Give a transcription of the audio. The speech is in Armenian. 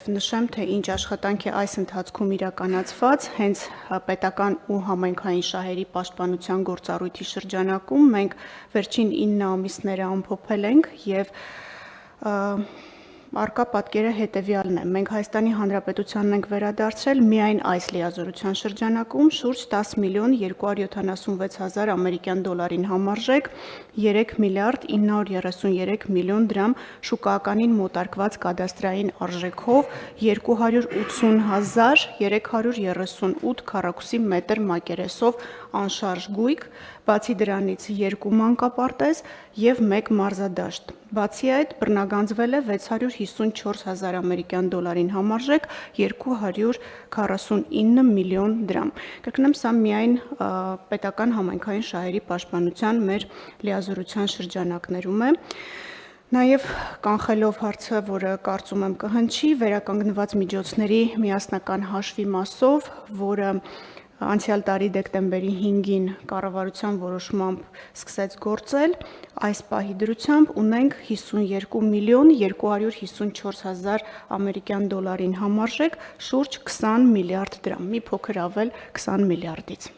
Նշեմ, թե ինչ աշխատանք է այս ընթացքում իրականացված, հենց պետական ու համայնքային շահերի պաշտպանության գործառույթի շրջանակում մենք վերջին 9 ամիսները ամփոփել ենք եւ Արկա պատկերը հետևյալն է. մենք Հայաստանի Հանրապետությանն ենք վերադարձրել միայն այս լիազորության շրջանակում շուրջ 10 միլիոն 276 հազար ամերիկյան դոլարին համարժեք 3 միլիարդ 933 միլիոն դրամ շուկայականին մոտարկված կադաստրային արժեքով 280 հազար 338 քառակուսի մետր մակերեսով անշարժ գույք, բացի դրանից 2 մանկապարտեզ եւ 1 մարզադաշտ։ Բացի այդ, բռնագանձվել է 654 հազար ամերիկյան դոլարին համարժեք 249 միլիոն դրամ։ Կրկնեմ, սա միայն պետական համայնքային շահերի պաշտպանության մեր լիազորության շրջանակներում է։ Նաև կանխելով հարցը, որը կարծում եմ կհնչի, վերականգնված միջոցների միասնական հաշվի մասով, որը անցյալ տարի դեկտեմբերի 5-ին կառավարության որոշմամբ սկսեց գործել, այս պահի դրությամբ ունենք 52 միլիոն 254 հազար ամերիկյան դոլարին համարժեք շուրջ 20 միլիարդ դրամ, մի փոքր ավել 20 միլիարդից։